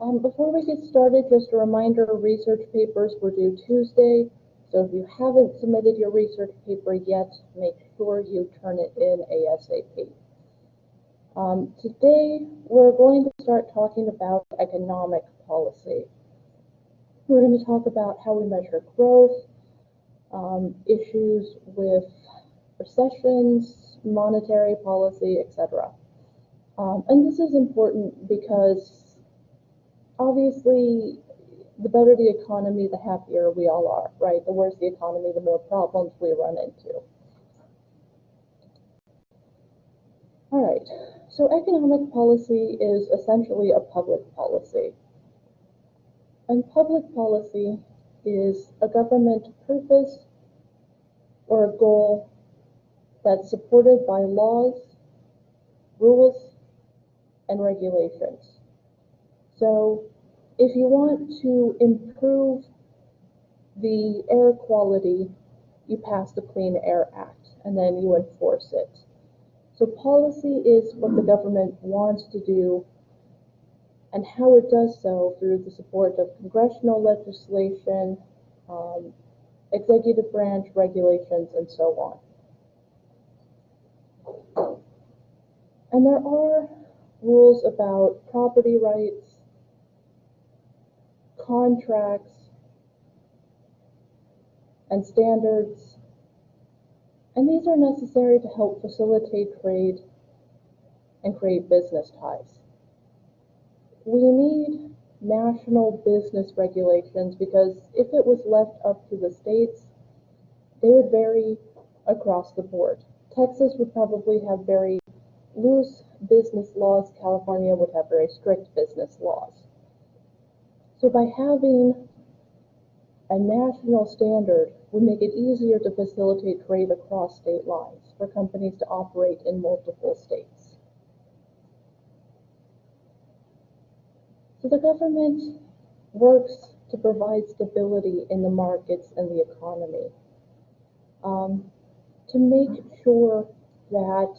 Before we get started, just a reminder, research papers were due Tuesday, so if you haven't submitted your research paper yet, make sure you turn it in ASAP. Today, we're going to start talking about economic policy. We're going to talk about how we measure growth, issues with recessions, monetary policy, etc. And this is important because obviously the better the economy, the happier we all are, right? The worse the economy, the more problems we run into. All right, so economic policy is essentially a public policy. And public policy is a government purpose or a goal that's supported by laws, rules, and regulations. So if you want to improve the air quality, you pass the Clean Air Act and then you enforce it. So policy is what the government wants to do and how it does so through the support of congressional legislation, executive branch regulations, and so on. And there are rules about property rights, contracts, and standards, and these are necessary to help facilitate trade and create business ties. We need national business regulations because if it was left up to the states, they would vary across the board. Texas would probably have very loose business laws. California would have very strict business laws. So by having a national standard would make it easier to facilitate trade across state lines for companies to operate in multiple states. So the government works to provide stability in the markets and the economy, to make sure that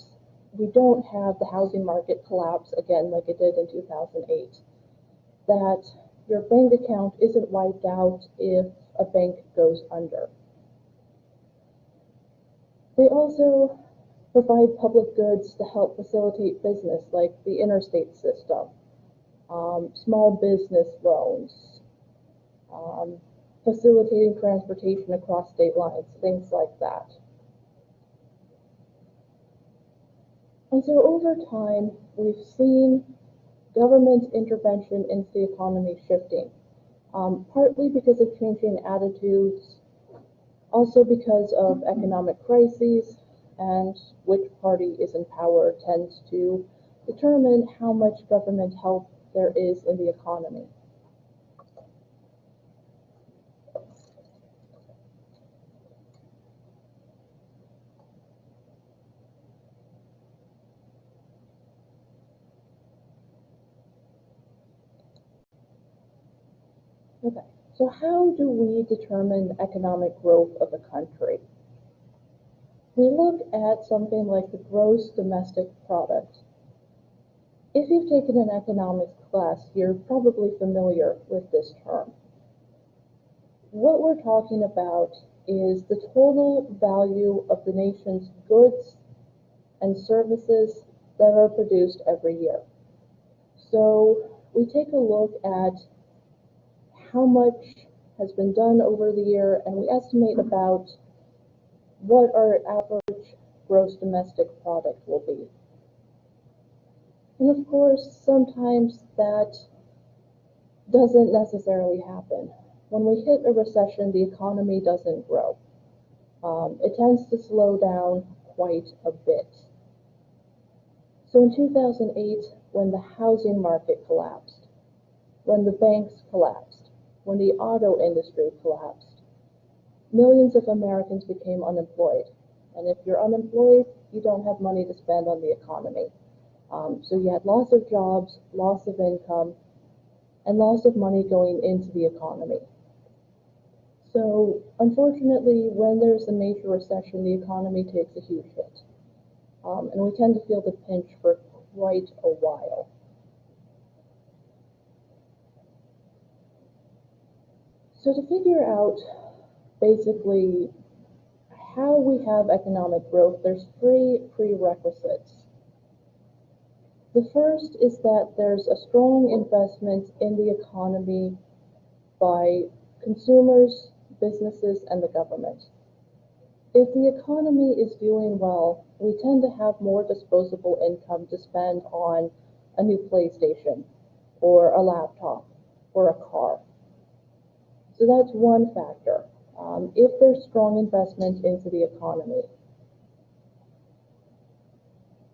we don't have the housing market collapse again like it did in 2008, that your bank account isn't wiped out if a bank goes under. They also provide public goods to help facilitate business, like the interstate system, small business loans, facilitating transportation across state lines, things like that. And so over time, we've seen government intervention into the economy shifting, partly because of changing attitudes, also because of economic crises, and which party is in power tends to determine how much government help there is in the economy. Okay, so how do we determine the economic growth of a country? We look at something like the gross domestic product. If you've taken an economics class, you're probably familiar with this term. What we're talking about is the total value of the nation's goods and services that are produced every year. So we take a look at how much has been done over the year, and we estimate about what our average gross domestic product will be. And of course, sometimes that doesn't necessarily happen. When we hit a recession, the economy doesn't grow. It tends to slow down quite a bit. So in 2008, when the housing market collapsed, when the banks collapsed, when the auto industry collapsed, millions of Americans became unemployed. And if you're unemployed, you don't have money to spend on the economy. So you had loss of jobs, loss of income, and loss of money going into the economy. So unfortunately, when there's a major recession, the economy takes a huge hit. And we tend to feel the pinch for quite a while. So to figure out basically how we have economic growth, there's three prerequisites. The first is that there's a strong investment in the economy by consumers, businesses, and the government. If the economy is doing well, we tend to have more disposable income to spend on a new PlayStation, or a laptop, or a car. So that's one factor, if there's strong investment into the economy.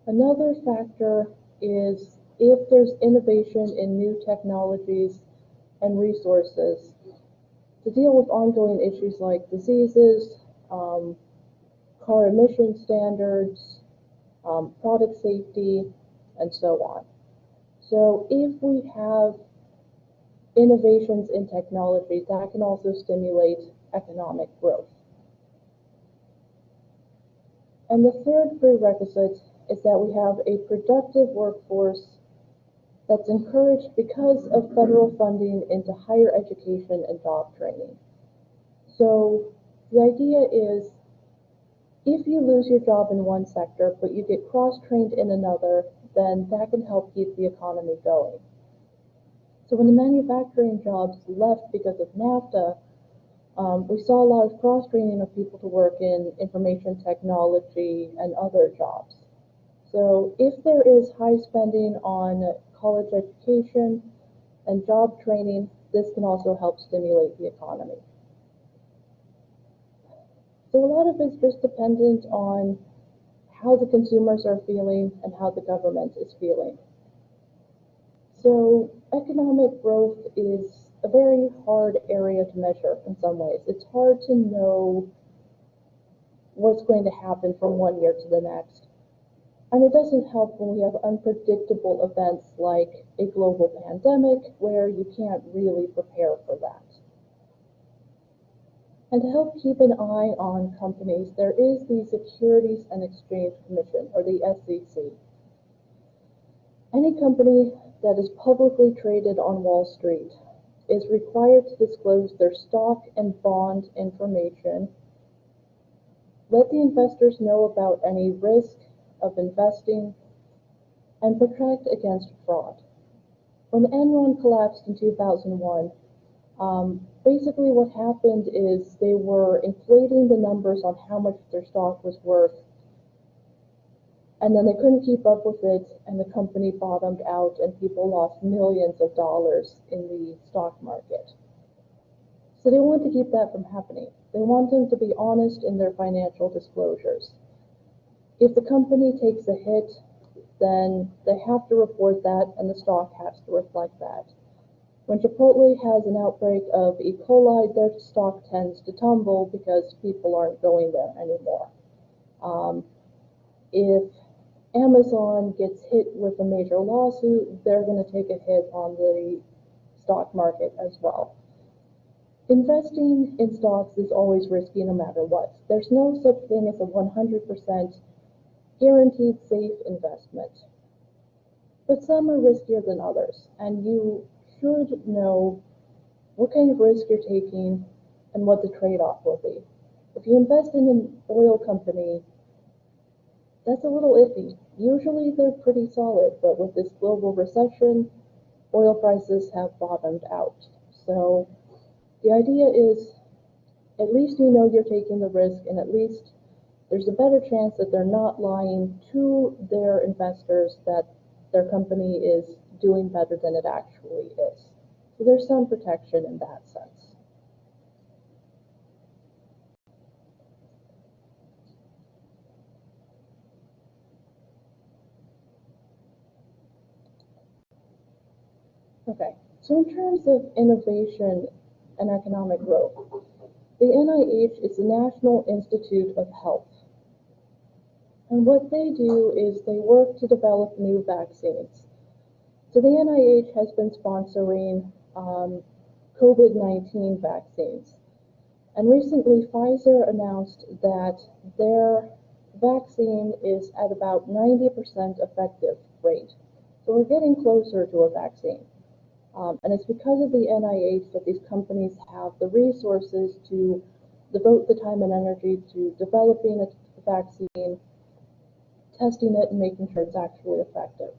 Another factor is if there's innovation in new technologies and resources to deal with ongoing issues like diseases, car emission standards, product safety, and so on. So if we have innovations in technology, that can also stimulate economic growth. And the third prerequisite is that we have a productive workforce that's encouraged because of federal funding into higher education and job training. So the idea is, if you lose your job in one sector, but you get cross-trained in another, then that can help keep the economy going. So when the manufacturing jobs left because of NAFTA, we saw a lot of cross-training of people to work in information technology and other jobs. So if there is high spending on college education and job training, this can also help stimulate the economy. So a lot of it's just dependent on how the consumers are feeling and how the government is feeling. So economic growth is a very hard area to measure in some ways. It's hard to know what's going to happen from one year to the next. And it doesn't help when we have unpredictable events like a global pandemic, where you can't really prepare for that. And to help keep an eye on companies, there is the Securities and Exchange Commission, or the SEC. Any company that is publicly traded on Wall Street is required to disclose their stock and bond information, let the investors know about any risk of investing, and protect against fraud. When Enron collapsed in 2001, basically what happened is they were inflating the numbers on how much their stock was worth, and then they couldn't keep up with it, and the company bottomed out, and people lost millions of dollars in the stock market. So they wanted to keep that from happening. They want them to be honest in their financial disclosures. If the company takes a hit, then they have to report that, and the stock has to reflect that. When Chipotle has an outbreak of E. coli, their stock tends to tumble because people aren't going there anymore. If Amazon gets hit with a major lawsuit, they're going to take a hit on the stock market as well. Investing in stocks is always risky no matter what. There's no such thing as a 100% guaranteed safe investment. But some are riskier than others, and you should know what kind of risk you're taking and what the trade-off will be. If you invest in an oil company, that's a little iffy. Usually they're pretty solid, but with this global recession, oil prices have bottomed out. So the idea is, at least you know you're taking the risk, and at least there's a better chance that they're not lying to their investors that their company is doing better than it actually is. So there's some protection in that sense. Okay, so in terms of innovation and economic growth, the NIH is the National Institute of Health. And what they do is they work to develop new vaccines. So the NIH has been sponsoring COVID-19 vaccines. And recently, Pfizer announced that their vaccine is at about 90% effective rate. So we're getting closer to a vaccine. And it's because of the NIH that these companies have the resources to devote the time and energy to developing a vaccine, testing it, and making sure it's actually effective.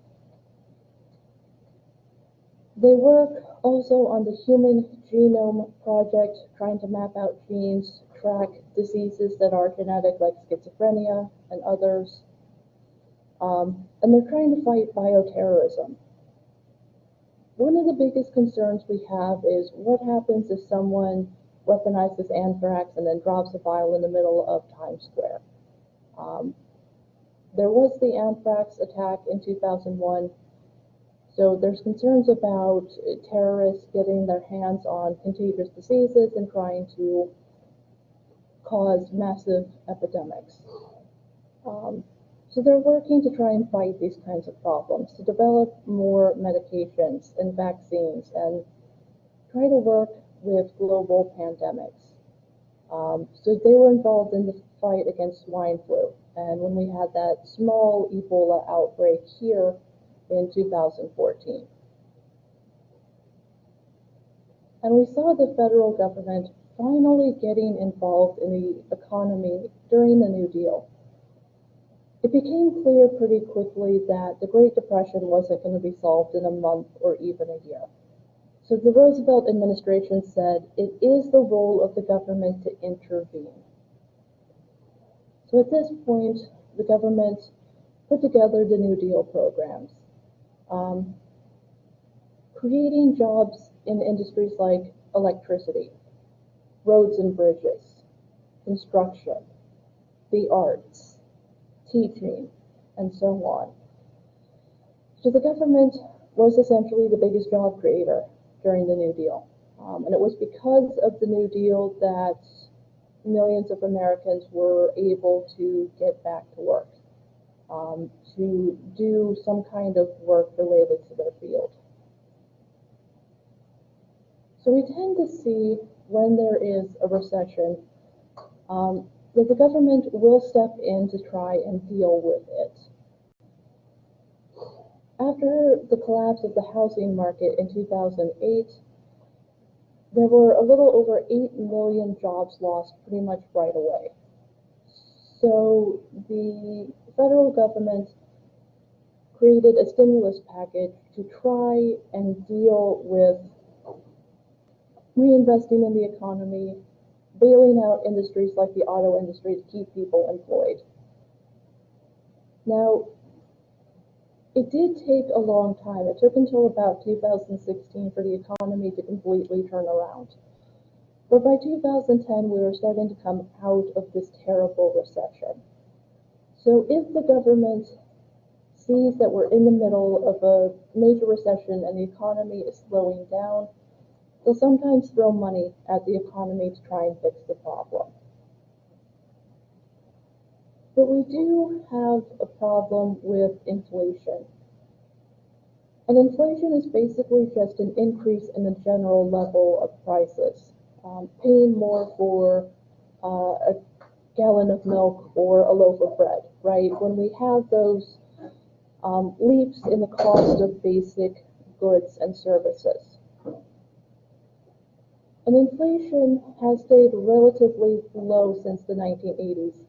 They work also on the Human Genome Project, trying to map out genes, track diseases that are genetic, like schizophrenia and others. And they're trying to fight bioterrorism. One of the biggest concerns we have is what happens if someone weaponizes anthrax and then drops a vial in the middle of Times Square. There was the anthrax attack in 2001. So there's concerns about terrorists getting their hands on contagious diseases and trying to cause massive epidemics. So they're working to try and fight these kinds of problems, to develop more medications and vaccines and try to work with global pandemics. So they were involved in the fight against swine flu. And when we had that small Ebola outbreak here in 2014. And we saw the federal government finally getting involved in the economy during the New Deal. It became clear pretty quickly that the Great Depression wasn't going to be solved in a month or even a year. So the Roosevelt administration said it is the role of the government to intervene. So at this point, the government put together the New Deal programs. Creating jobs in industries like electricity, roads and bridges, construction, the arts, teaching, and so on. So the government was essentially the biggest job creator during the New Deal. And it was because of the New Deal that millions of Americans were able to get back to work, to do some kind of work related to their field. So we tend to see when there is a recession that the government will step in to try and deal with it. After the collapse of the housing market in 2008, there were a little over 8 million jobs lost pretty much right away. So the federal government created a stimulus package to try and deal with reinvesting in the economy, bailing out industries like the auto industry to keep people employed. Now, it did take a long time. It took until about 2016 for the economy to completely turn around. But by 2010, we were starting to come out of this terrible recession. So if the government sees that we're in the middle of a major recession and the economy is slowing down, they'll sometimes throw money at the economy to try and fix the problem. But we do have a problem with inflation. And inflation is basically just an increase in the general level of prices. Paying more for a gallon of milk or a loaf of bread, right? When we have those leaps in the cost of basic goods and services. And inflation has stayed relatively low since the 1980s.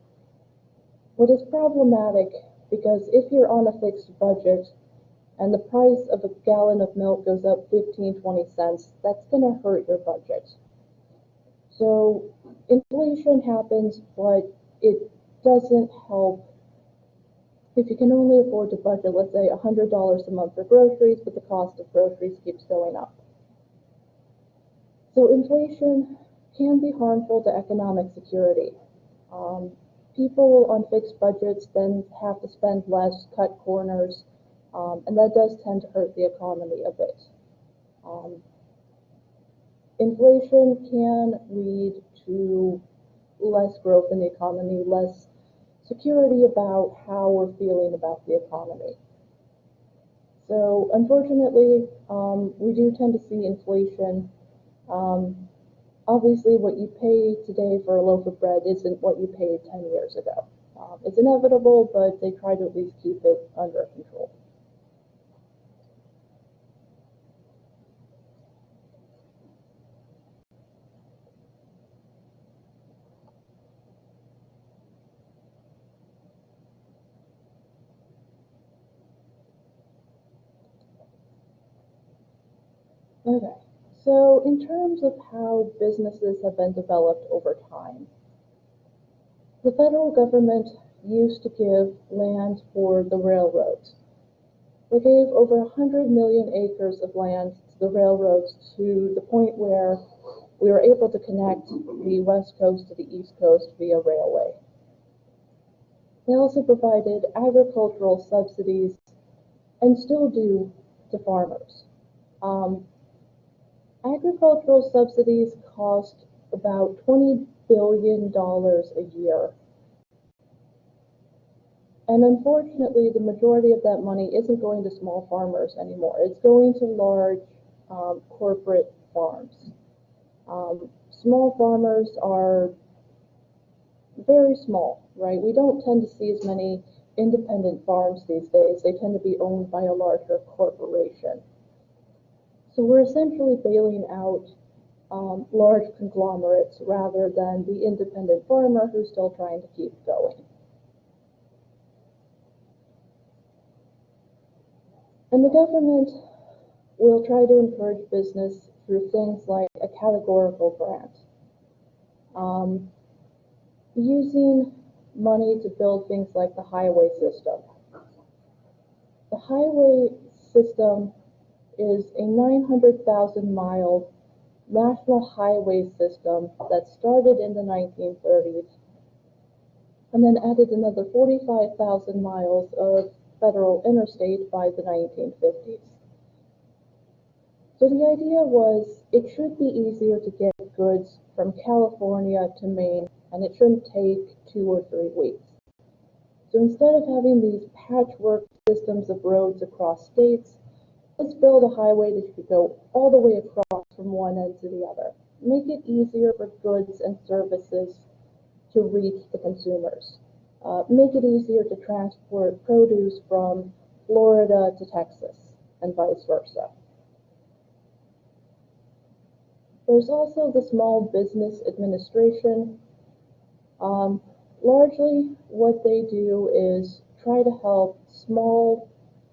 What is problematic, because if you're on a fixed budget and the price of a gallon of milk goes up 15-20 cents, that's going to hurt your budget. So inflation happens, but it doesn't help if you can only afford to budget, let's say, $100 a month for groceries, but the cost of groceries keeps going up. So inflation can be harmful to economic security. People on fixed budgets then have to spend less, cut corners, and that does tend to hurt the economy a bit. Inflation can lead to less growth in the economy, less security about how we're feeling about the economy. So unfortunately, we do tend to see inflation. Obviously, what you pay today for a loaf of bread isn't what you paid 10 years ago. It's inevitable, but they try to at least keep it under control. Okay, so in terms of how businesses have been developed over time, the federal government used to give land for the railroads. They gave over 100 million acres of land to the railroads to the point where we were able to connect the West Coast to the East Coast via railway. They also provided agricultural subsidies and still do to farmers. Um, Agricultural subsidies cost about $20 billion a year. And unfortunately, the majority of that money isn't going to small farmers anymore. It's going to large corporate farms. Small farmers are very small, right? We don't tend to see as many independent farms these days. They tend to be owned by a larger corporation. So we're essentially bailing out large conglomerates rather than the independent farmer who's still trying to keep going. And the government will try to encourage business through things like a categorical grant, using money to build things like the highway system. The highway system is a 900,000 mile national highway system that started in the 1930s and then added another 45,000 miles of federal interstate by the 1950s. So the idea was it should be easier to get goods from California to Maine, and it shouldn't take 2 or 3 weeks. So instead of having these patchwork systems of roads across states, let's build a highway that could go all the way across from one end to the other. Make it easier for goods and services to reach the consumers. Make it easier to transport produce from Florida to Texas and vice versa. There's also the Small Business Administration. Largely, what they do is try to help small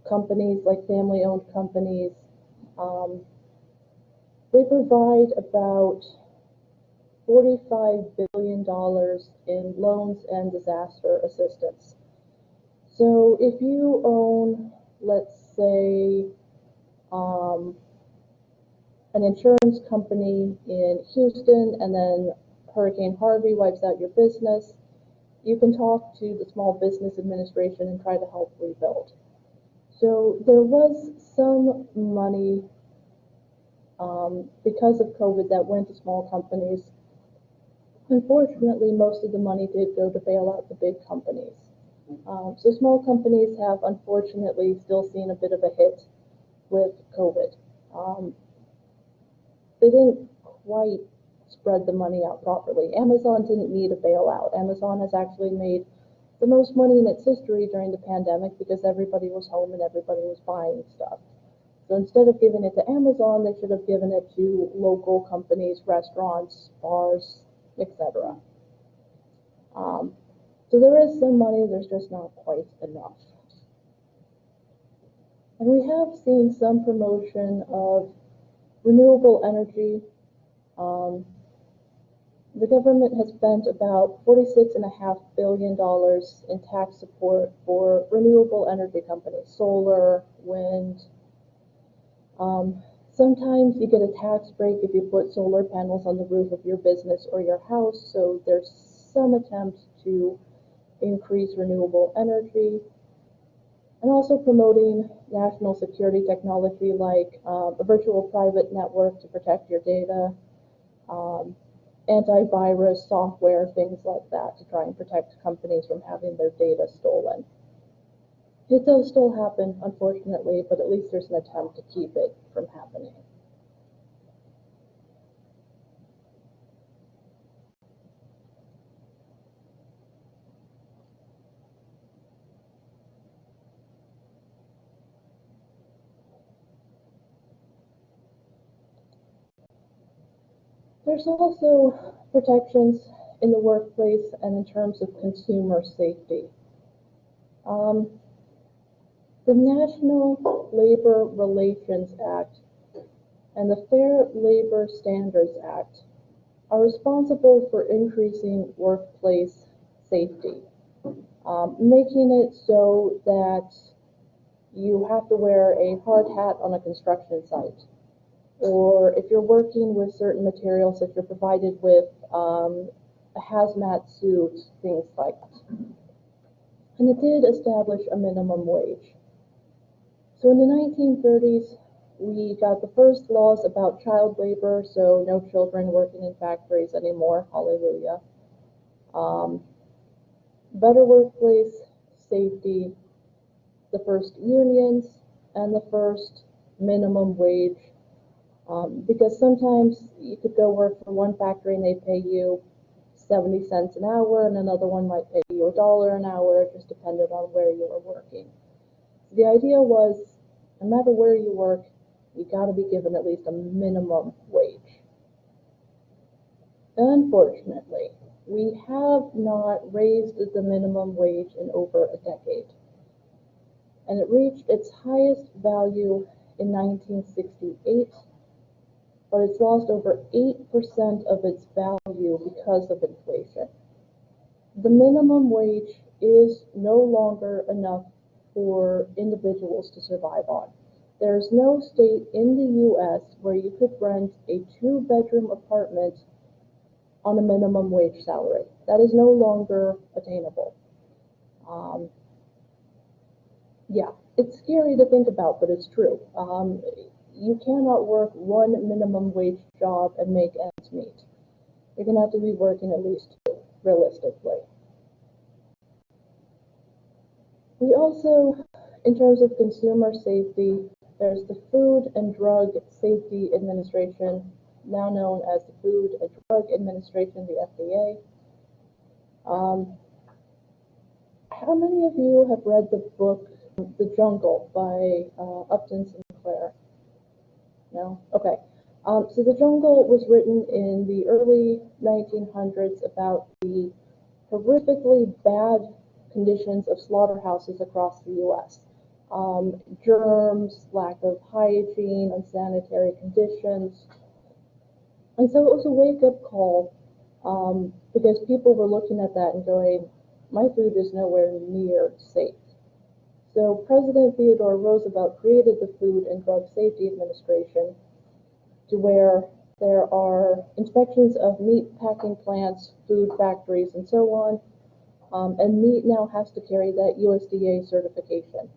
companies, like family-owned companies. They provide about $45 billion in loans and disaster assistance. So if you own, let's say, an insurance company in Houston and then Hurricane Harvey wipes out your business, you can talk to the Small Business Administration and try to help rebuild. So there was some money because of COVID that went to small companies. Unfortunately, most of the money did go to bail out the big companies. So small companies have unfortunately still seen a bit of a hit with COVID. They didn't quite spread the money out properly. Amazon didn't need a bailout. Amazon has actually made the most money in its history during the pandemic because everybody was home and everybody was buying stuff. So instead of giving it to Amazon, they should have given it to local companies, restaurants, bars, etc. So there is some money, there's just not quite enough. And we have seen some promotion of renewable energy. The government has spent about $46.5 billion in tax support for renewable energy companies, solar, wind. Sometimes you get a tax break if you put solar panels on the roof of your business or your house, so there's some attempt to increase renewable energy. And also promoting national security technology like a virtual private network to protect your data, antivirus software, things like that to try and protect companies from having their data stolen. It does still happen, unfortunately, but at least there's an attempt to keep it from happening. There's also protections in the workplace and in terms of consumer safety. The National Labor Relations Act and the Fair Labor Standards Act are responsible for increasing workplace safety, making it so that you have to wear a hard hat on a construction site, or if you're working with certain materials, if you're provided with a hazmat suit, things like that. And it did establish a minimum wage. So in the 1930s, we got the first laws about child labor, so no children working in factories anymore, hallelujah. Better workplace safety, the first unions, and the first minimum wage. Because sometimes you could go work for one factory and they pay you 70 cents an hour, and another one might pay you $1 an hour. It just depended on where you were working. The idea was, no matter where you work, you got to be given at least a minimum wage. Unfortunately, we have not raised the minimum wage in over a decade, and it reached its highest value in 1968, but it's lost over 8% of its value because of inflation. The minimum wage is no longer enough for individuals to survive on. There's no state in the U.S. where you could rent a 2-bedroom apartment on a minimum wage salary. That is no longer attainable. Yeah, it's scary to think about, but it's true. You cannot work one minimum wage job and make ends meet. You're going to have to be working at least 2, realistically. We also, in terms of consumer safety, there's the Food and Drug Safety Administration, now known as the Food and Drug Administration, the FDA. How many of you have read the book The Jungle by Upton Sinclair? No? Okay. So The Jungle was written in the early 1900s about the horrifically bad conditions of slaughterhouses across the U.S. Germs, lack of hygiene, unsanitary conditions. And so it was a wake-up call because people were looking at that and going, my food is nowhere near safe. So President Theodore Roosevelt created the Food and Drug Safety Administration, to where there are inspections of meat packing plants, food factories, and so on. And meat now has to carry that USDA certification.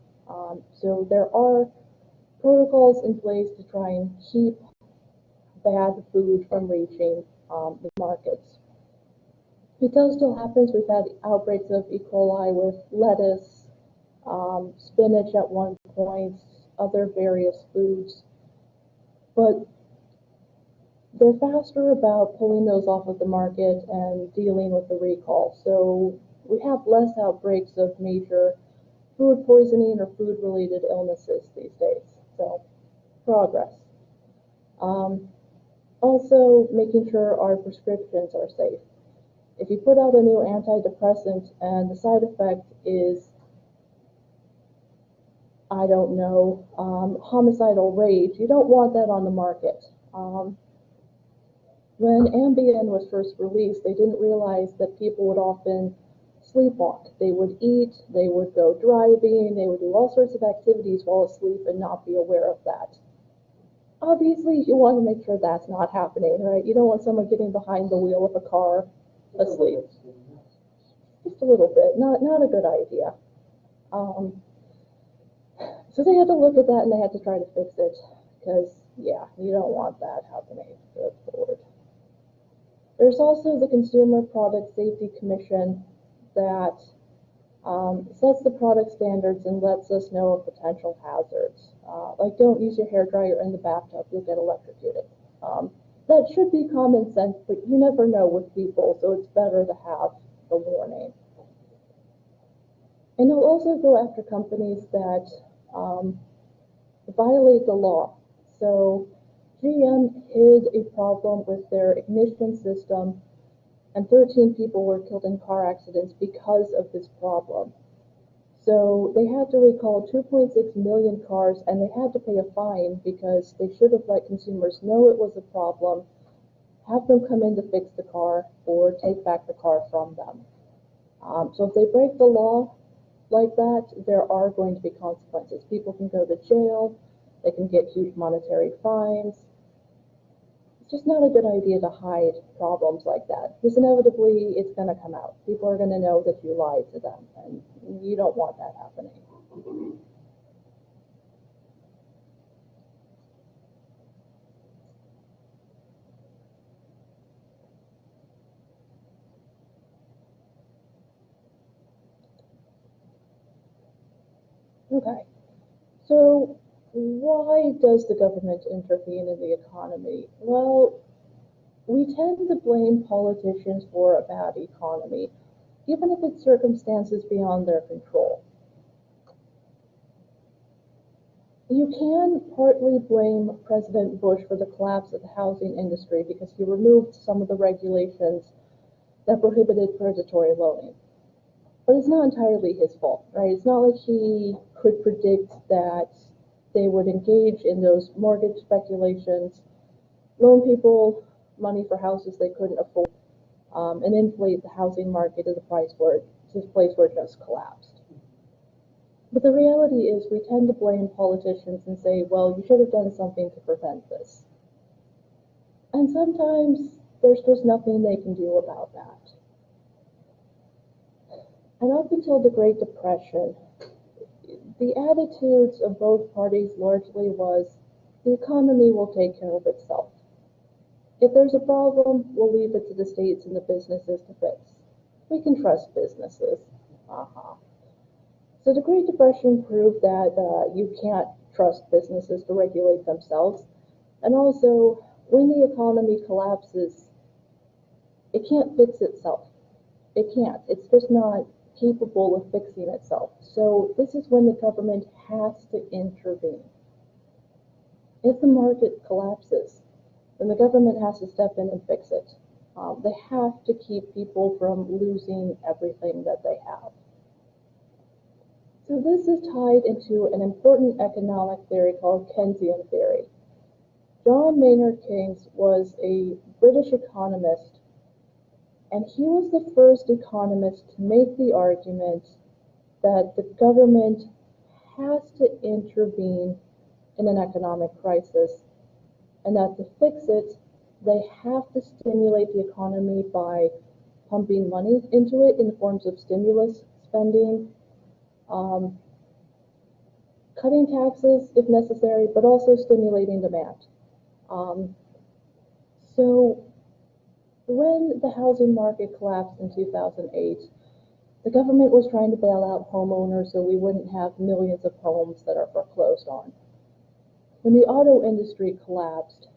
So there are protocols in place to try and keep bad food from reaching the markets. It does still happen. We've had outbreaks of E. coli with lettuce, spinach at one point, other various foods. But they're faster about pulling those off of the market and dealing with the recall. So we have less outbreaks of major food poisoning or food-related illnesses these days. So progress. Also making sure our prescriptions are safe. If you put out a new antidepressant and the side effect is, I don't know, homicidal rage, you don't want that on the market. When Ambien was first released, they didn't realize that people would often sleepwalk. They would eat, they would go driving, they would do all sorts of activities while asleep and not be aware of that. Obviously, you want to make sure that's not happening, right? You don't want someone getting behind the wheel of a car asleep. Just a little bit, not a good idea. So they had to look at that and they had to try to fix it, because, yeah, you don't want that happening. Good Lord. There's also the Consumer Product Safety Commission that sets the product standards and lets us know of potential hazards. Like, don't use your hairdryer in the bathtub, you'll get electrocuted. That should be common sense, but you never know with people, so it's better to have the warning. And they'll also go after companies that violate the law. So GM hid a problem with their ignition system, and 13 people were killed in car accidents because of this problem. So they had to recall 2.6 million cars, and they had to pay a fine because they should have let consumers know it was a problem, have them come in to fix the car, or take back the car from them. So if they break the law like that, there are going to be consequences. People can go to jail, they can get huge monetary fines. It's just not a good idea to hide problems like that, because inevitably it's going to come out. People are going to know that you lied to them, and you don't want that happening. Okay, so why does the government intervene in the economy? Well, we tend to blame politicians for a bad economy, even if it's circumstances beyond their control. You can partly blame President Bush for the collapse of the housing industry because he removed some of the regulations that prohibited predatory loaning. But it's not entirely his fault, right? It's not like he could predict that they would engage in those mortgage speculations, loan people money for houses they couldn't afford, and inflate the housing market to the place where it just collapsed. But the reality is we tend to blame politicians and say, well, you should have done something to prevent this. And sometimes there's just nothing they can do about that. And up until the Great Depression, the attitudes of both parties largely was the economy will take care of itself. If there's a problem, we'll leave it to the states and the businesses to fix. We can trust businesses. Uh-huh. So the Great Depression proved that you can't trust businesses to regulate themselves. And also, when the economy collapses, it can't fix itself. It can't. It's just not capable of fixing itself. So this is when the government has to intervene. If the market collapses, then the government has to step in and fix it. They have to keep people from losing everything that they have. So this is tied into an important economic theory called Keynesian theory. John Maynard Keynes was a British economist, and he was the first economist to make the argument that the government has to intervene in an economic crisis, and that to fix it, they have to stimulate the economy by pumping money into it in the forms of stimulus spending, cutting taxes if necessary, but also stimulating demand. So when the housing market collapsed in 2008, the government was trying to bail out homeowners so we wouldn't have millions of homes that are foreclosed on. When the auto industry collapsed,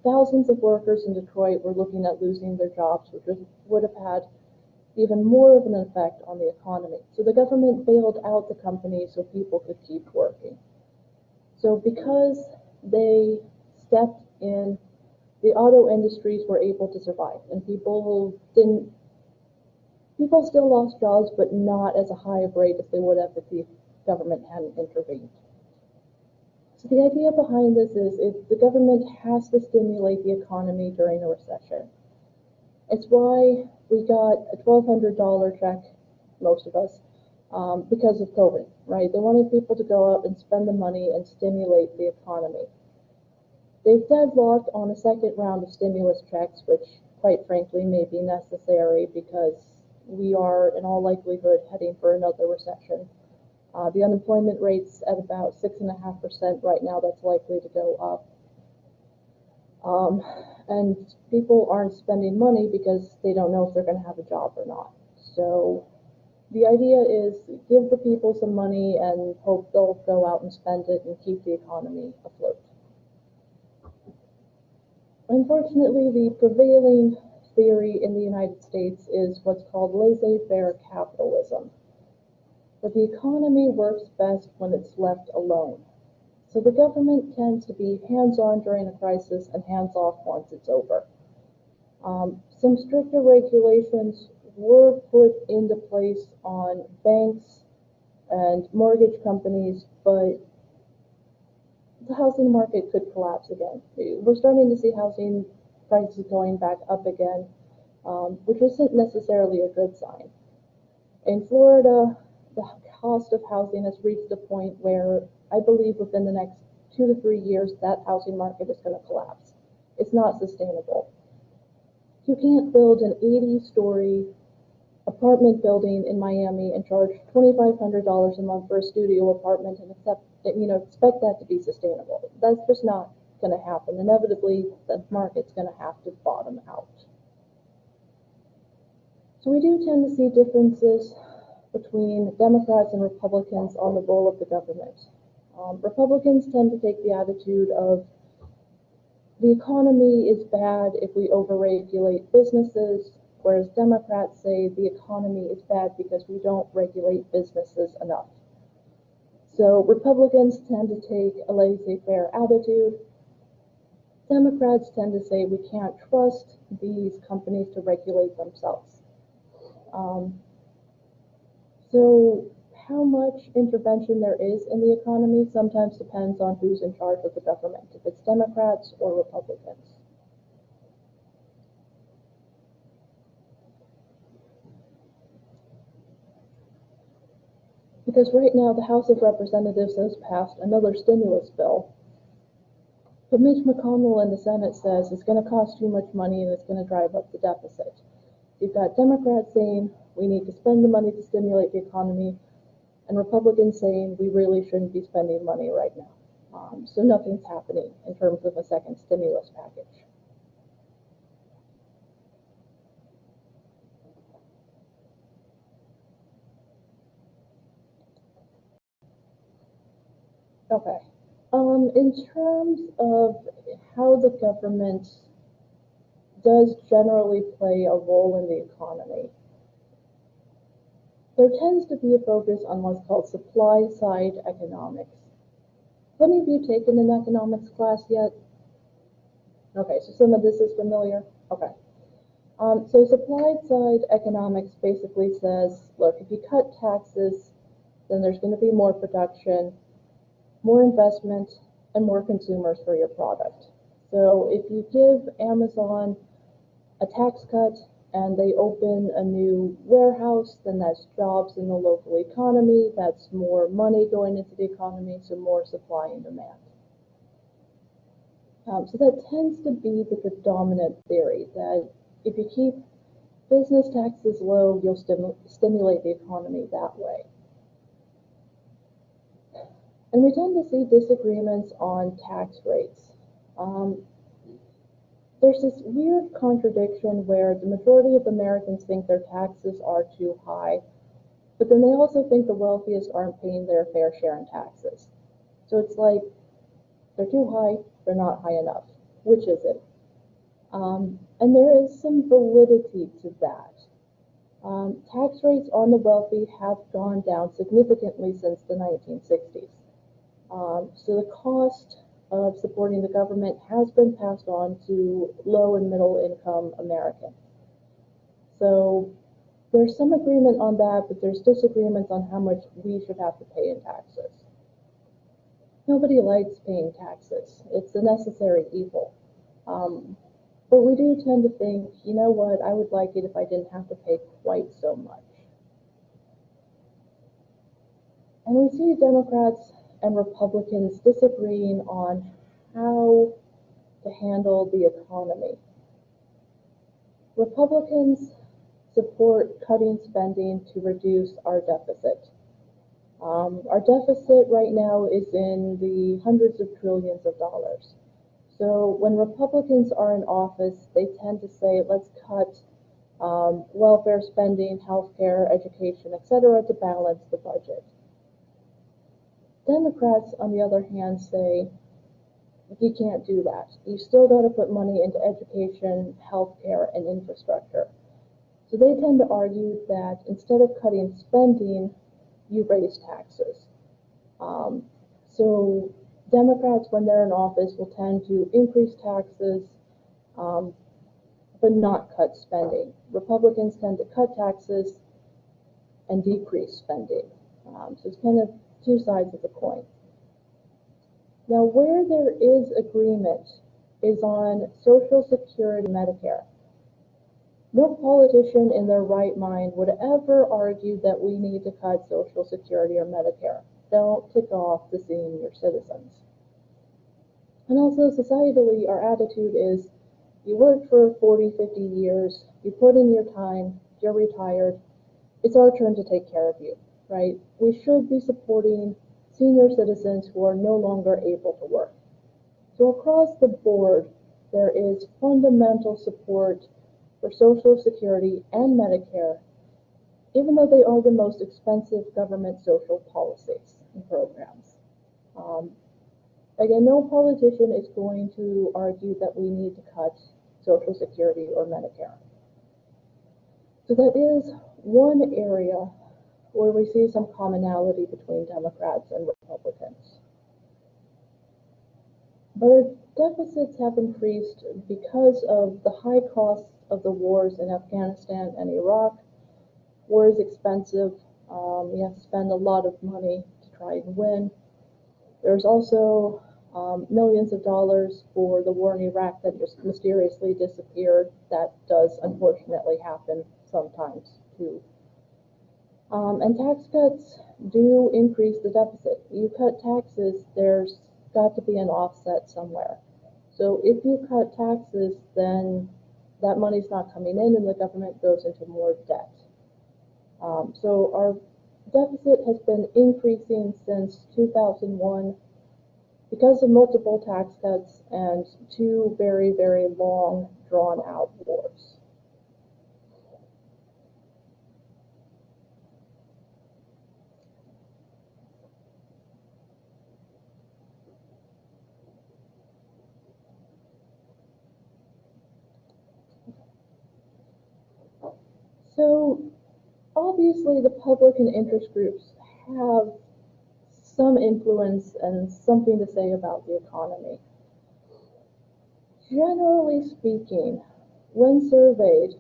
thousands of workers in Detroit were looking at losing their jobs, which would have had even more of an effect on the economy. So the government bailed out the companies so people could keep working. So because they stepped in, the auto industries were able to survive, and people still lost jobs, but not as a high rate as they would have if the government hadn't intervened. So the idea behind this is the government has to stimulate the economy during a recession. It's why we got a $1,200 check, most of us, because of COVID, right? They wanted people to go out and spend the money and stimulate the economy. They've deadlocked on a second round of stimulus checks, which quite frankly may be necessary because we are in all likelihood heading for another recession. The unemployment rate's at about 6.5% right now. That's likely to go up. And people aren't spending money because they don't know if they're going to have a job or not. So the idea is give the people some money and hope they'll go out and spend it and keep the economy afloat. Unfortunately, the prevailing theory in the United States is what's called laissez-faire capitalism. But the economy works best when it's left alone. So the government tends to be hands-on during a crisis and hands-off once it's over. Some stricter regulations were put into place on banks and mortgage companies, but the housing market could collapse again. We're starting to see housing prices going back up again, which isn't necessarily a good sign. In Florida, the cost of housing has reached a point where I believe within the next 2 to 3 years, that housing market is going to collapse. It's not sustainable. You can't build an 80-story apartment building in Miami and charge $2,500 a month for a studio apartment and expect that to be sustainable. That's just not going to happen. Inevitably, the market's going to have to bottom out. So we do tend to see differences between Democrats and Republicans on the role of the government. Republicans tend to take the attitude of the economy is bad if we overregulate businesses, whereas Democrats say the economy is bad because we don't regulate businesses enough. So Republicans tend to take a laissez-faire attitude. Democrats tend to say we can't trust these companies to regulate themselves. So how much intervention there is in the economy sometimes depends on who's in charge of the government, if it's Democrats or Republicans. Because right now the House of Representatives has passed another stimulus bill, but Mitch McConnell in the Senate says it's going to cost too much money and it's going to drive up the deficit. You've got Democrats saying we need to spend the money to stimulate the economy, and Republicans saying we really shouldn't be spending money right now. So nothing's happening in terms of a second stimulus package. Okay. In terms of how the government does generally play a role in the economy, there tends to be a focus on what's called supply-side economics. Have any of you taken an economics class yet? Okay, so some of this is familiar? Okay. So supply-side economics basically says, look, if you cut taxes, then there's going to be more production, more investment, and more consumers for your product. So if you give Amazon a tax cut and they open a new warehouse, then that's jobs in the local economy, that's more money going into the economy, so more supply and demand. So that tends to be the dominant theory, that if you keep business taxes low, you'll stimulate the economy that way. And we tend to see disagreements on tax rates. There's this weird contradiction where the majority of Americans think their taxes are too high, but then they also think the wealthiest aren't paying their fair share in taxes. So it's like, they're too high, they're not high enough. Which is it? And there is some validity to that. Tax rates on the wealthy have gone down significantly since the 1960s. So the cost of supporting the government has been passed on to low and middle income Americans. So there's some agreement on that, but there's disagreements on how much we should have to pay in taxes. Nobody likes paying taxes. It's a necessary evil. But we do tend to think, you know what, I would like it if I didn't have to pay quite so much. And we see Democrats and Republicans disagreeing on how to handle the economy. Republicans support cutting spending to reduce our deficit. Our deficit right now is in the hundreds of trillions of dollars. So when Republicans are in office, they tend to say, let's cut welfare spending, healthcare, education, etc. to balance the budget. Democrats, on the other hand, say, you can't do that. You still got to put money into education, healthcare, and infrastructure. So they tend to argue that instead of cutting spending, you raise taxes. So Democrats, when they're in office, will tend to increase taxes, but not cut spending. Republicans tend to cut taxes and decrease spending. So it's kind of two sides of the coin. Now, where there is agreement is on Social Security and Medicare. No politician in their right mind would ever argue that we need to cut Social Security or Medicare. Don't tick off the senior citizens. And also, societally, our attitude is, you worked for 40, 50 years, you put in your time, you're retired, it's our turn to take care of you, right? We should be supporting senior citizens who are no longer able to work. So across the board, there is fundamental support for Social Security and Medicare, even though they are the most expensive government social policies and programs. Again, no politician is going to argue that we need to cut Social Security or Medicare. So that is one area where we see some commonality between Democrats and Republicans. But our deficits have increased because of the high costs of the wars in Afghanistan and Iraq. War is expensive. You have to spend a lot of money to try and win. There's also millions of dollars for the war in Iraq that just mysteriously disappeared. That does unfortunately happen sometimes too. And tax cuts do increase the deficit. You cut taxes, there's got to be an offset somewhere. So if you cut taxes, then that money's not coming in and the government goes into more debt. So our deficit has been increasing since 2001 because of multiple tax cuts and two very, very long, drawn-out wars. So obviously the public and interest groups have some influence and something to say about the economy. Generally speaking, when surveyed,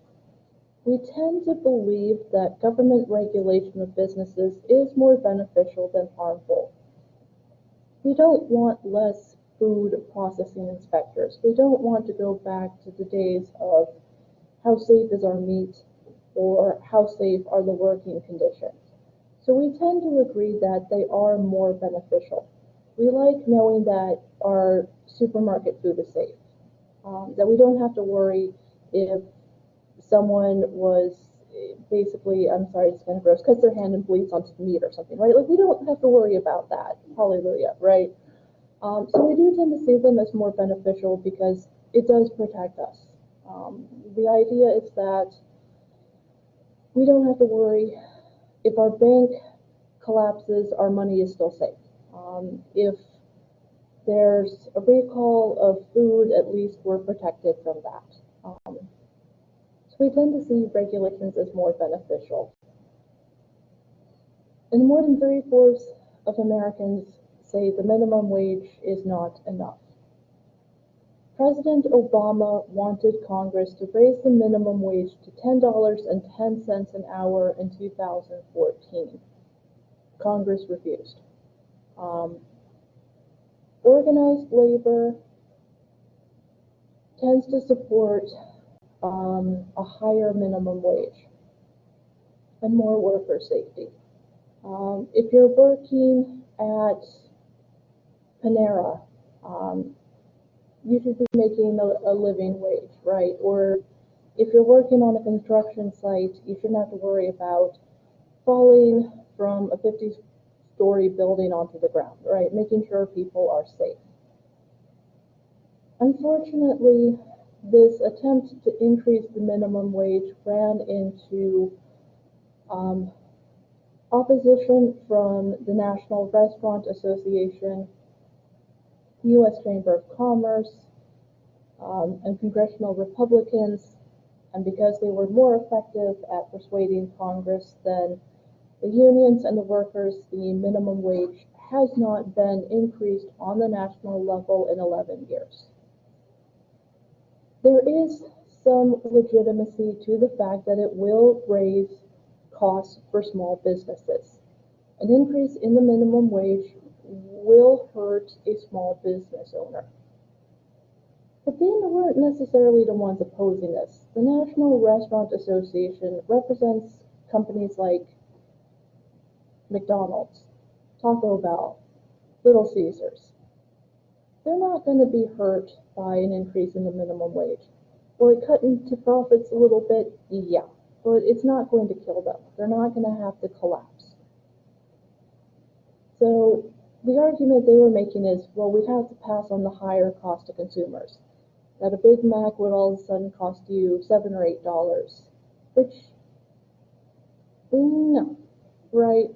we tend to believe that government regulation of businesses is more beneficial than harmful. We don't want less food processing inspectors. We don't want to go back to the days of how safe is our meat or how safe are the working conditions. So we tend to agree that they are more beneficial. We like knowing that our supermarket food is safe, that we don't have to worry if someone was basically, I'm sorry, it's kind of gross, cuts their hand and bleeds onto the meat or something, right? Like, we don't have to worry about that. Hallelujah, right? So we do tend to see them as more beneficial because it does protect us. The idea is that we don't have to worry. If our bank collapses, our money is still safe. If there's a recall of food, at least we're protected from that. So we tend to see regulations as more beneficial. And more than 3/4 of Americans say the minimum wage is not enough. President Obama wanted Congress to raise the minimum wage to $10.10 an hour in 2014. Congress refused. Organized labor tends to support a higher minimum wage and more worker safety. If you're working at Panera, you should be making a living wage, right? Or if you're working on a construction site, you shouldn't have to worry about falling from a 50-story building onto the ground, right? Making sure people are safe. Unfortunately, this attempt to increase the minimum wage ran into opposition from the National Restaurant Association, the U.S. Chamber of Commerce, and congressional Republicans, and because they were more effective at persuading Congress than the unions and the workers, the minimum wage has not been increased on the national level in 11 years. There is some legitimacy to the fact that it will raise costs for small businesses. An increase in the minimum wage will hurt a small business owner. But they weren't necessarily the ones opposing this. The National Restaurant Association represents companies like McDonald's, Taco Bell, Little Caesars. They're not going to be hurt by an increase in the minimum wage. Will it cut into profits a little bit? Yeah, but it's not going to kill them. They're not going to have to collapse. So the argument they were making is, well, we'd have to pass on the higher cost to consumers. That a Big Mac would all of a sudden cost you $7 or $8, which, no, right?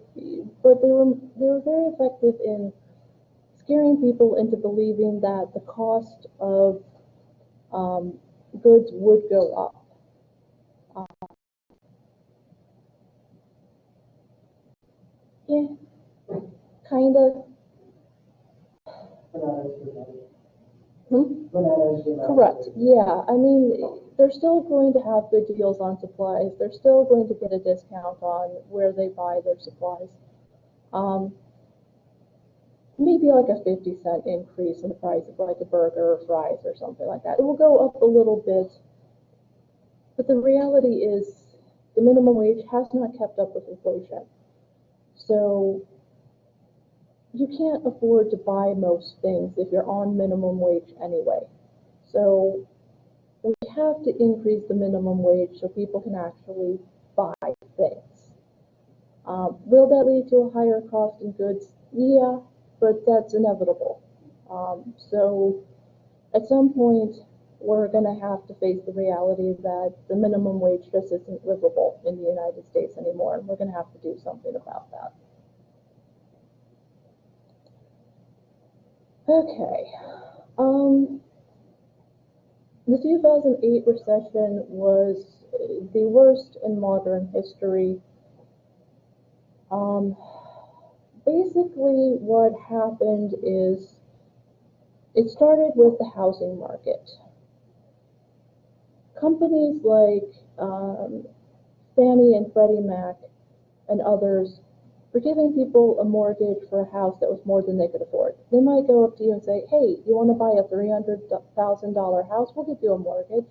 But they were very effective in scaring people into believing that the cost of goods would go up. Yeah, kind of. Correct. Yeah, I mean, they're still going to have good deals on supplies. They're still going to get a discount on where they buy their supplies. Maybe like a 50-cent increase in the price of like a burger or fries or something like that. It will go up a little bit, but the reality is the minimum wage has not kept up with inflation. So you can't afford to buy most things if you're on minimum wage anyway. So we have to increase the minimum wage so people can actually buy things. Will that lead to a higher cost in goods? Yeah, but that's inevitable. So at some point, we're going to have to face the reality that the minimum wage just isn't livable in the United States anymore, and we're going to have to do something about that. Okay. The 2008 recession was the worst in modern history. Basically, what happened is it started with the housing market. Companies like Fannie and Freddie Mac and others were giving people a mortgage for a house that was more than they could afford. They might go up to you and say, hey, you want to buy a $300,000 house? We'll give you a mortgage,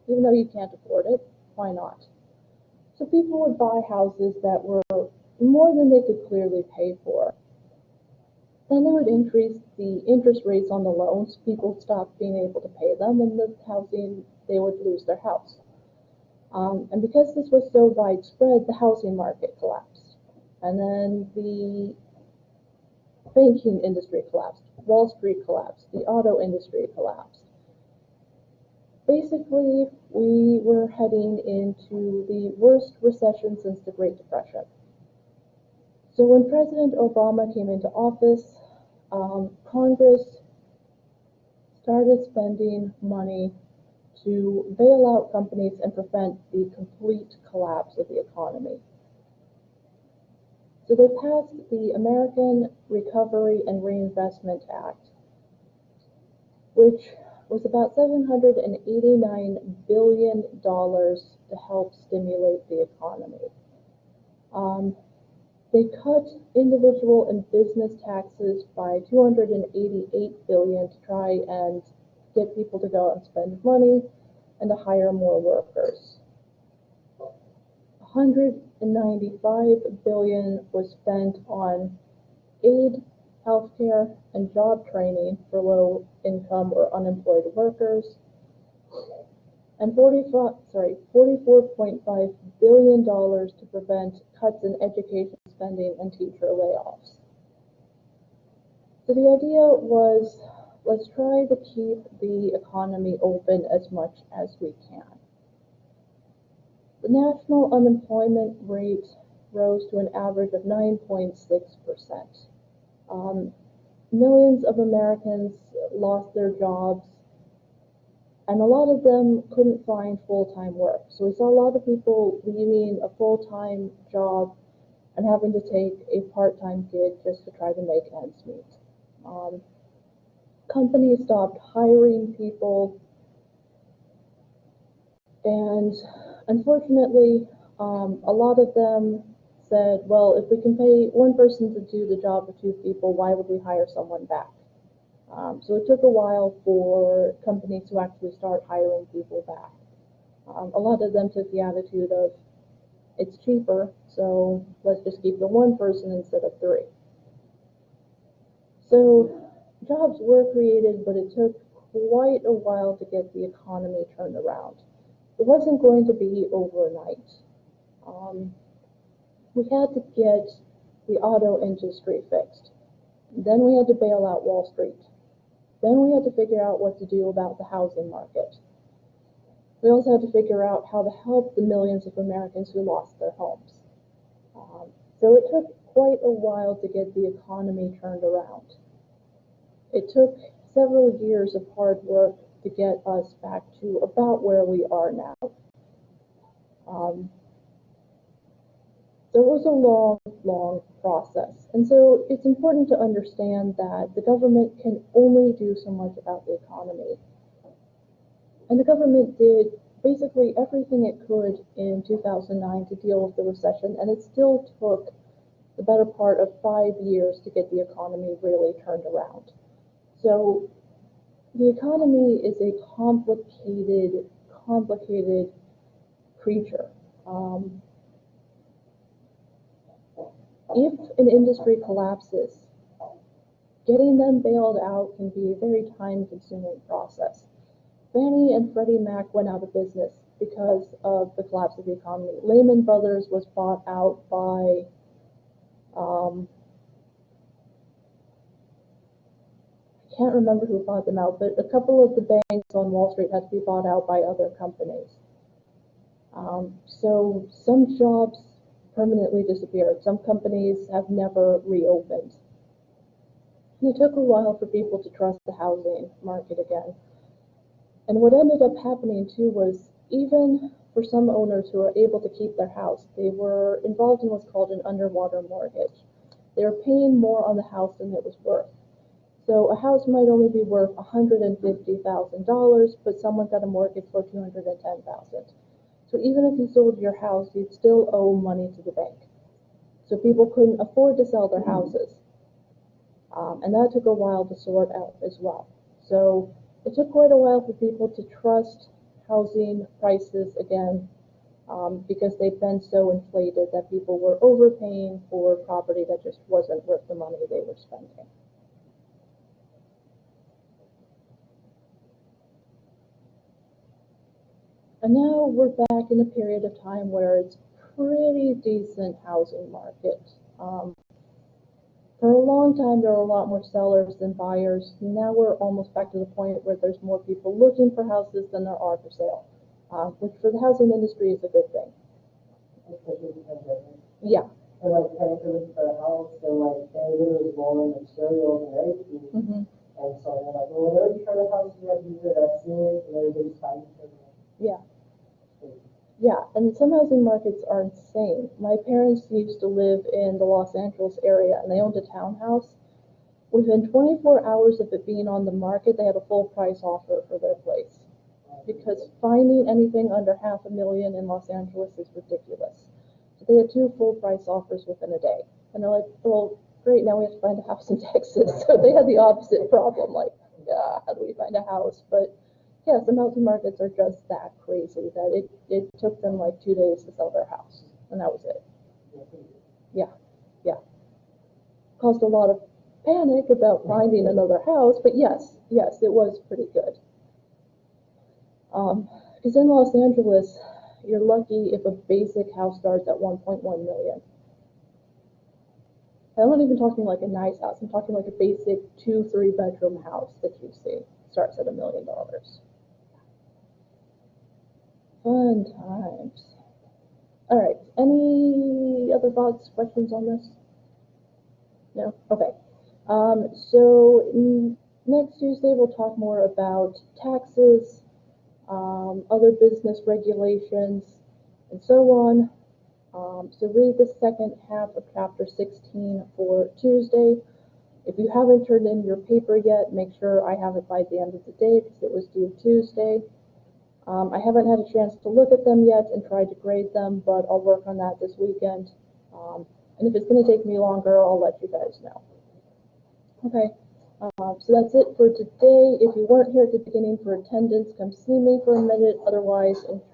even though you can't afford it. Why not? So people would buy houses that were more than they could clearly pay for. Then they would increase the interest rates on the loans. People stopped being able to pay them, and they would lose their house. And because this was so widespread, the housing market collapsed. And then the banking industry collapsed. Wall Street collapsed. The auto industry collapsed. Basically, we were heading into the worst recession since the Great Depression. So when President Obama came into office, Congress started spending money to bail out companies and prevent the complete collapse of the economy. So they passed the American Recovery and Reinvestment Act, which was about $789 billion to help stimulate the economy. They cut individual and business taxes by $288 billion to try and get people to go out and spend money and to hire more workers. $195 billion was spent on aid, healthcare, and job training for low-income or unemployed workers, and $44.5 billion to prevent cuts in education spending and teacher layoffs. So the idea was, let's try to keep the economy open as much as we can. The national unemployment rate rose to an average of 9.6%. Millions of Americans lost their jobs, and a lot of them couldn't find full-time work. So we saw a lot of people leaving a full-time job and having to take a part-time gig just to try to make ends meet. Companies stopped hiring people, and unfortunately, a lot of them said, well, if we can pay one person to do the job of two people, why would we hire someone back? So it took a while for companies to actually start hiring people back. A lot of them took the attitude of, it's cheaper, so let's just keep the one person instead of three. So jobs were created, but it took quite a while to get the economy turned around. It wasn't going to be overnight. We had to get the auto industry fixed. Then we had to bail out Wall Street. Then we had to figure out what to do about the housing market. We also had to figure out how to help the millions of Americans who lost their homes. So it took quite a while to get the economy turned around. It took several years of hard work to get us back to about where we are now. So it was a long, long process. And so it's important to understand that the government can only do so much about the economy. And the government did basically everything it could in 2009 to deal with the recession, and it still took the better part of 5 years to get the economy really turned around. So the economy is a complicated creature. If an industry collapses, getting them bailed out can be a very time-consuming process. Fannie and Freddie Mac went out of business because of the collapse of the economy. Lehman Brothers was bought out by I can't remember who bought them out, but a couple of the banks on Wall Street had to be bought out by other companies. So some jobs permanently disappeared. Some companies have never reopened. And it took a while for people to trust the housing market again. And what ended up happening too was, even for some owners who were able to keep their house, they were involved in what's called an underwater mortgage. They were paying more on the house than it was worth. So a house might only be worth $150,000, but someone got a mortgage for $210,000. So even if you sold your house, you'd still owe money to the bank. So people couldn't afford to sell their houses. And that took a while to sort out as well. So it took quite a while for people to trust housing prices again, because they've been so inflated that people were overpaying for property that just wasn't worth the money they were spending. And now we're back in a period of time where it's pretty decent housing market. For a long time, there were a lot more sellers than buyers. Now we're almost back to the point where there's more people looking for houses than there are for sale, which for the housing industry is a good thing. Yeah. And like paying for the house, and like family was rolling and cereals and everything. Mm-hmm. And so they're like, well, whenever you try the house, you have to do that soon, and everybody's fighting for it. Yeah. Yeah, and some housing markets are insane. My parents used to live in the Los Angeles area, and they owned a townhouse. Within 24 hours of it being on the market, they had a full price offer for their place. Because finding anything under $500,000 in Los Angeles is ridiculous. So they had 2 full price offers within a day. And they're like, well, great, now we have to find a house in Texas. So they had the opposite problem, like, how do we find a house? But yeah, some housing markets are just that crazy that it took them like 2 days to sell their house, and that was it. Yeah. Caused a lot of panic about finding another house, but yes, it was pretty good. Because in Los Angeles, you're lucky if a basic house starts at $1.1 million. I'm not even talking like a nice house. I'm talking like a basic 2-3 bedroom house that you see starts at $1 million. Fun times. All right, any other thoughts, questions on this? No? Okay. So next Tuesday we'll talk more about taxes, other business regulations, and so on. So read the second half of chapter 16 for Tuesday. If you haven't turned in your paper yet, make sure I have it by the end of the day because it was due Tuesday. I haven't had a chance to look at them yet and try to grade them, but I'll work on that this weekend. And if it's going to take me longer, I'll let you guys know. Okay, so that's it for today. If you weren't here at the beginning for attendance, come see me for a minute. Otherwise,